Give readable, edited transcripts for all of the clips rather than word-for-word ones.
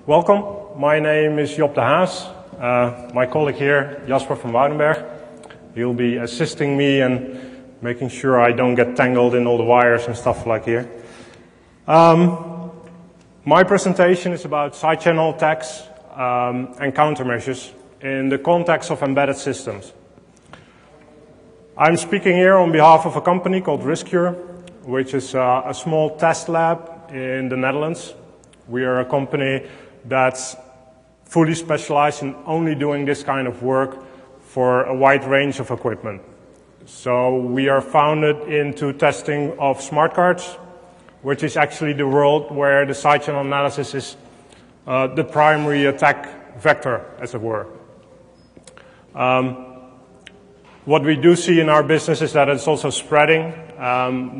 Welcome. My name is Job de Haas. My colleague here, Jasper van Woudenberg, he'll be assisting me and making sure I don't get tangled in all the wires and stuff like here. My presentation is about side channel attacks and countermeasures in the context of embedded systems. I'm speaking here on behalf of a company called Riskure, which is a small test lab in the Netherlands. We are a company that's fully specialized in only doing this kind of work for a wide range of equipment. So we are founded into testing of smart cards, which is actually the world where the side channel analysis is the primary attack vector, as it were. What we do see in our business is that it's also spreading.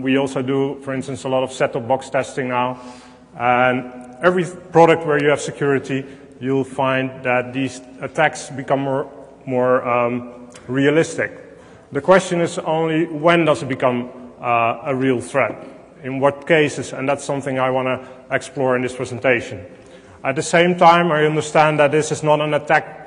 We also do, for instance, a lot of set-top box testing now. And every product where you have security, you'll find that these attacks become more realistic. The question is only when does it become a real threat? In what cases? And that's something I want to explore in this presentation. At the same time, I understand that this is not an attack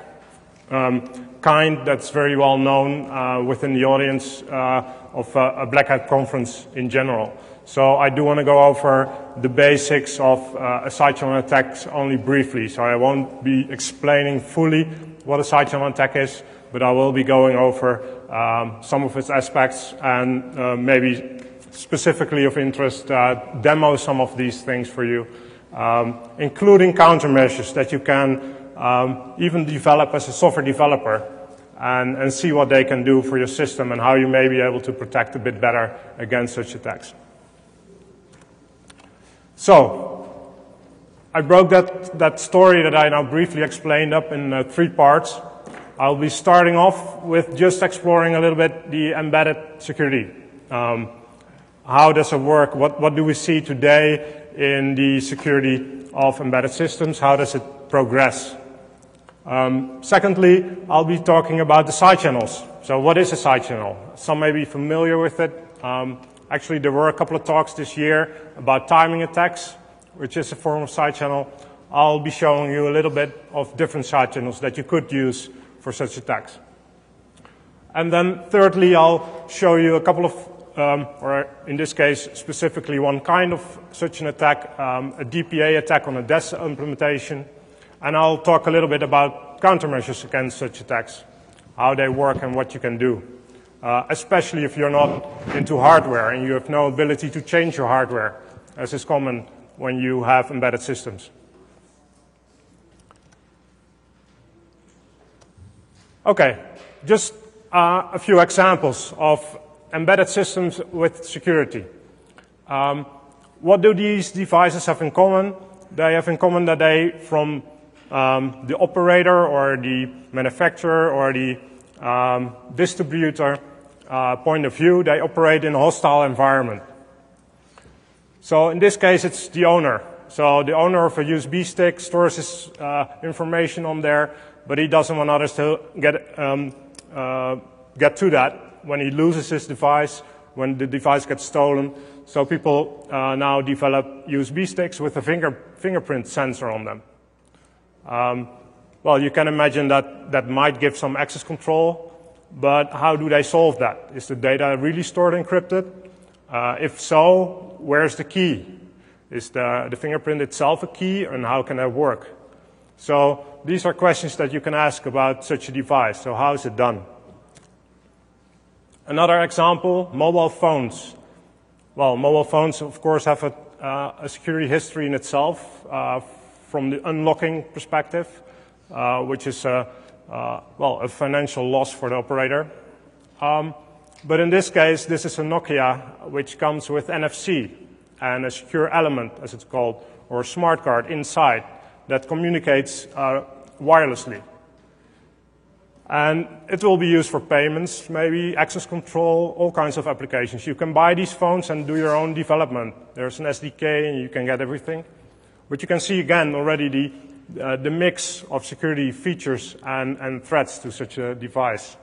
kind that's very well known within the audience of a BlackHat conference in general. So I do want to go over the basics of a side channel attack only briefly. So I won't be explaining fully what a side channel attack is, but I will be going over some of its aspects and maybe specifically of interest, demo some of these things for you, including countermeasures that you can even develop as a software developer and see what they can do for your system and how you may be able to protect a bit better against such attacks. So, I broke that story that I now briefly explained up in 3 parts. I'll be starting off with just exploring a little bit the embedded security. How does it work? What do we see today in the security of embedded systems? How does it progress? Secondly, I'll be talking about the side channels. So what is a side channel? Some may be familiar with it. Actually, there were a couple of talks this year about timing attacks, which is a form of side channel. I'll be showing you a little bit of different side channels that you could use for such attacks. And then thirdly, I'll show you a couple of, or in this case, specifically one kind of such an attack, a DPA attack on a DES implementation. And I'll talk a little bit about countermeasures against such attacks, how they work and what you can do. Especially if you're not into hardware and you have no ability to change your hardware, as is common when you have embedded systems. Okay, just a few examples of embedded systems with security. What do these devices have in common? They have in common that they, from the operator or the manufacturer or the distributor point of view, they operate in a hostile environment. So in this case, it's the owner. So the owner of a USB stick stores his information on there, but he doesn't want others to get to that when he loses his device, when the device gets stolen. So people now develop USB sticks with a fingerprint sensor on them. Well, you can imagine that might give some access control, but how do they solve that? Is the data really stored encrypted? If so, where's the key? Is the fingerprint itself a key, and how can that work? So these are questions that you can ask about such a device. So how is it done? Another example, mobile phones. Well, mobile phones, of course, have a security history in itself from the unlocking perspective, which is well, a financial loss for the operator. But in this case, this is a Nokia, which comes with NFC and a secure element, as it's called, or a smart card inside that communicates wirelessly. And it will be used for payments, maybe access control, all kinds of applications. You can buy these phones and do your own development. There's an SDK and you can get everything. But you can see again already the mix of security features and threats to such a device.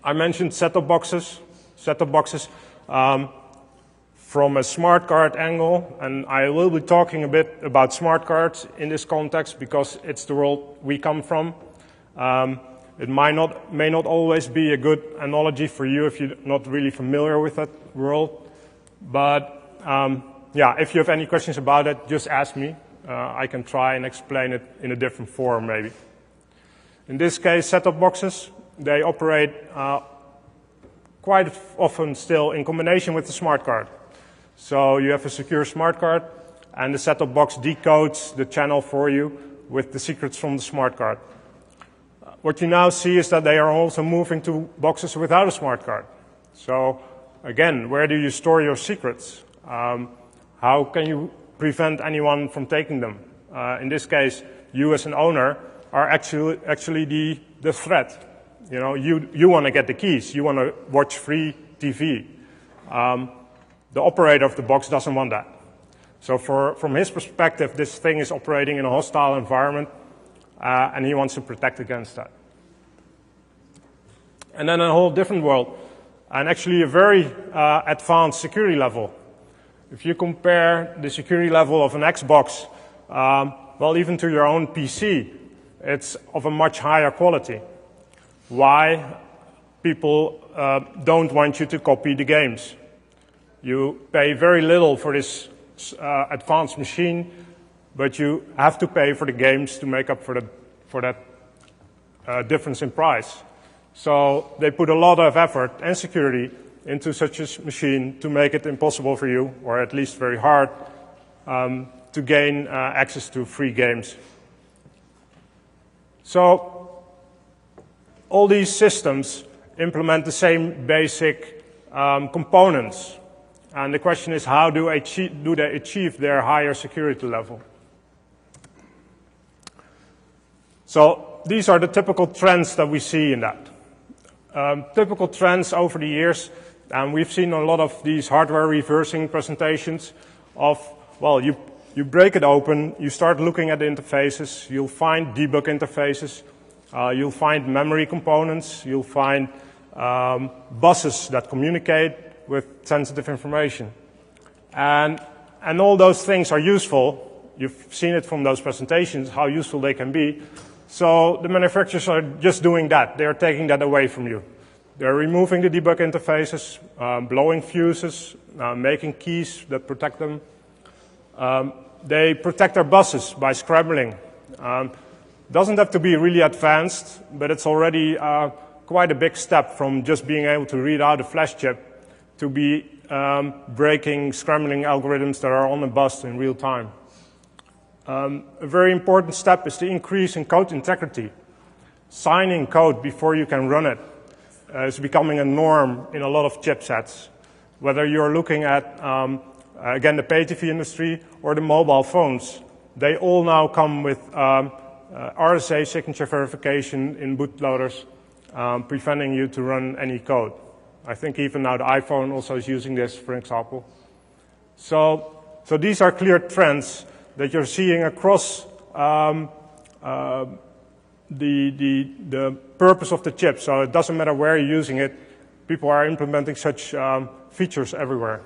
I mentioned set-top boxes. Set-top boxes from a smart card angle, and I will be talking a bit about smart cards in this context because it's the world we come from. It may not always be a good analogy for you if you're not really familiar with that world. But yeah, if you have any questions about it, just ask me. I can try and explain it in a different form, maybe. In this case, set-top boxes, they operate quite often still in combination with the smart card. So you have a secure smart card, and the set-top box decodes the channel for you with the secrets from the smart card. What you now see is that they are also moving to boxes without a smart card. So again, where do you store your secrets? How can you prevent anyone from taking them? In this case, you as an owner are actually the threat. You know, you want to get the keys. You want to watch free TV. The operator of the box doesn't want that. So from his perspective, this thing is operating in a hostile environment, and he wants to protect against that. And then a whole different world, and actually a very advanced security level. If you compare the security level of an Xbox, well, even to your own PC, it's of a much higher quality. Why? People don't want you to copy the games. You pay very little for this advanced machine, but you have to pay for the games to make up for that difference in price. So they put a lot of effort and security into such a machine to make it impossible for you, or at least very hard, to gain access to free games. So all these systems implement the same basic components. And the question is, how do they achieve their higher security level? So these are the typical trends that we see in that. Typical trends over the years, and we've seen a lot of these hardware reversing presentations of, well, you break it open, you start looking at the interfaces, you'll find debug interfaces, you'll find memory components, you'll find buses that communicate with sensitive information. And all those things are useful. You've seen it from those presentations, how useful they can be. So the manufacturers are just doing that. They're taking that away from you. They're removing the debug interfaces, blowing fuses, making keys that protect them. They protect their buses by scrambling. Doesn't have to be really advanced, but it's already quite a big step from just being able to read out a flash chip to be breaking scrambling algorithms that are on the bus in real time. A very important step is the increase in code integrity. Signing code before you can run it is becoming a norm in a lot of chipsets. Whether you're looking at, again, the pay TV industry or the mobile phones, they all now come with RSA signature verification in bootloaders, preventing you to run any code. I think even now the iPhone also is using this, for example. So these are clear trends that you're seeing across the purpose of the chip. So it doesn't matter where you're using it, people are implementing such features everywhere.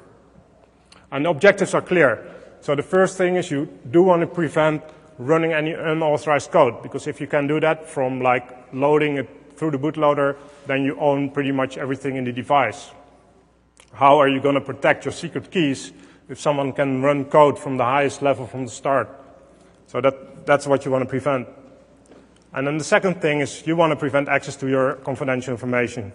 And the objectives are clear. So the first thing is you do want to prevent running any unauthorized code, because if you can do that from like loading it through the bootloader, then you own pretty much everything in the device. How are you going to protect your secret keys if someone can run code from the highest level from the start? So that's what you want to prevent. And then the second thing is you want to prevent access to your confidential information.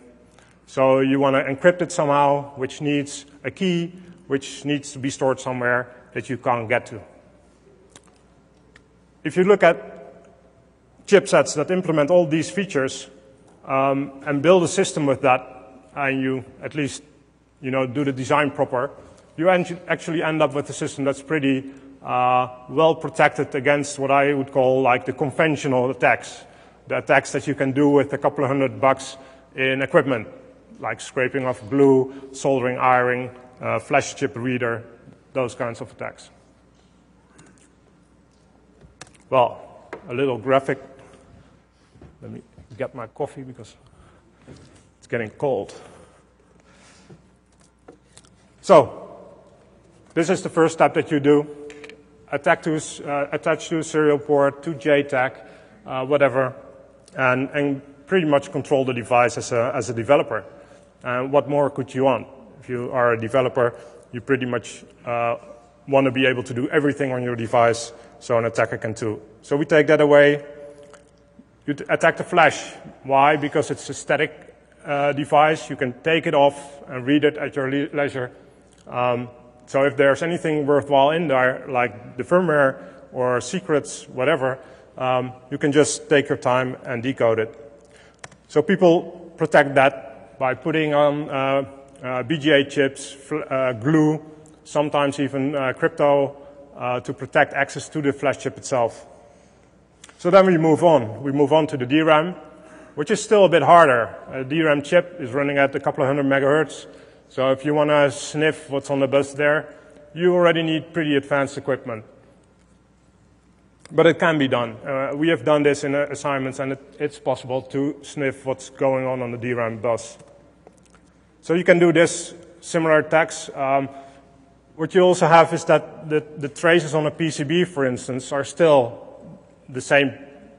So you want to encrypt it somehow, which needs a key, which needs to be stored somewhere that you can't get to. If you look at chipsets that implement all these features and build a system with that, and you at least do the design proper, you actually end up with a system that's pretty well protected against what I would call like the conventional attacks. The attacks that you can do with a couple of $100 in equipment, like scraping off glue, soldering iron, flash chip reader, those kinds of attacks. Well, a little graphic. Let me get my coffee because it's getting cold. So, This is the first step that you do. Attach to a serial port, to JTAG, whatever, and pretty much control the device as a developer. And what more could you want? If you are a developer, you pretty much want to be able to do everything on your device, so an attacker can too. So we take that away. You attack the flash. Why? Because it's a static device. You can take it off and read it at your leisure. So if there's anything worthwhile in there, like the firmware or secrets, whatever, you can just take your time and decode it. So people protect that by putting on BGA chips, glue, sometimes even crypto to protect access to the flash chip itself. So then we move on. We move on to the DRAM, which is still a bit harder. A DRAM chip is running at a couple of hundred megahertz. So if you want to sniff what's on the bus there, you already need pretty advanced equipment. But it can be done. We have done this in assignments, and it's possible to sniff what's going on the DRAM bus. So you can do this, similar attacks. What you also have is that the traces on a PCB, for instance, are still the same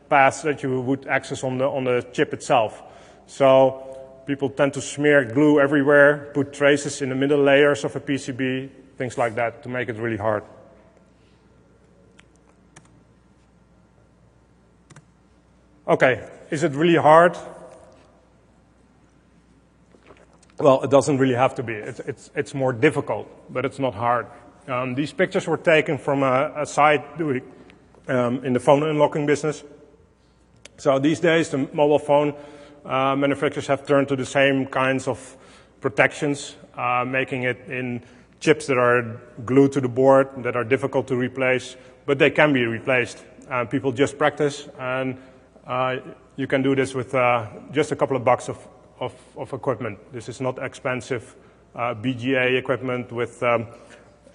paths that you would access on the chip itself. So people tend to smear glue everywhere, put traces in the middle layers of a PCB, things like that, to make it really hard. Okay, is it really hard? Well, it doesn't really have to be. It's more difficult, but it's not hard. These pictures were taken from a site doing in the phone unlocking business. So these days, the mobile phone manufacturers have turned to the same kinds of protections, making it in chips that are glued to the board, that are difficult to replace, but they can be replaced. People just practice, and you can do this with just a couple of bucks of equipment. This is not expensive BGA equipment with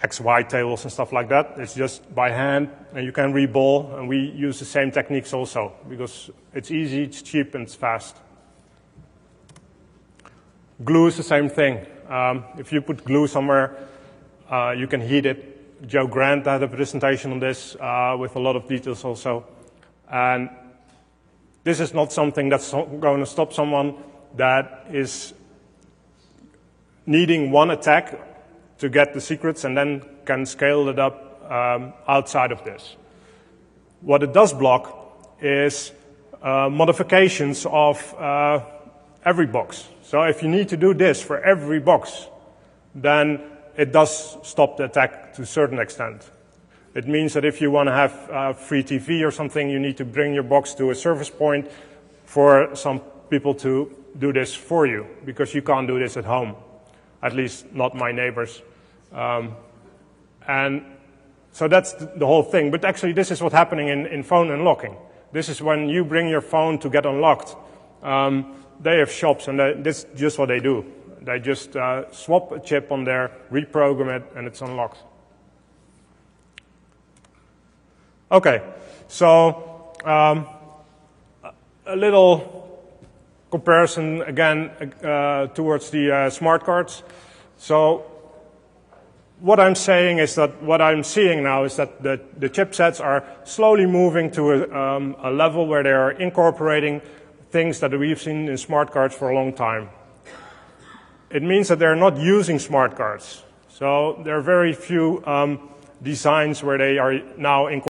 XY tables and stuff like that. It's just by hand, and you can reball, and we use the same techniques also, because it's easy, it's cheap, and it's fast. Glue is the same thing. If you put glue somewhere, you can heat it. Joe Grant had a presentation on this with a lot of details also. And this is not something that's going to stop someone that is needing one attack to get the secrets and then can scale it up outside of this. What it does block is modifications of every box. So if you need to do this for every box, then it does stop the attack to a certain extent. It means that if you want to have free TV or something, you need to bring your box to a service point for some people to do this for you, because you can't do this at home, at least not my neighbors. And so that's the whole thing. But actually, this is what's happening in phone unlocking. This is when you bring your phone to get unlocked. They have shops, and this is just what they do. They just swap a chip on there, reprogram it, and it's unlocked. Okay, so a little comparison again towards the smart cards. So what I'm saying is that what I'm seeing now is that the chipsets are slowly moving to a level where they are incorporating things that we've seen in smart cards for a long time. It means that they're not using smart cards. So there are very few designs where they are now incorporating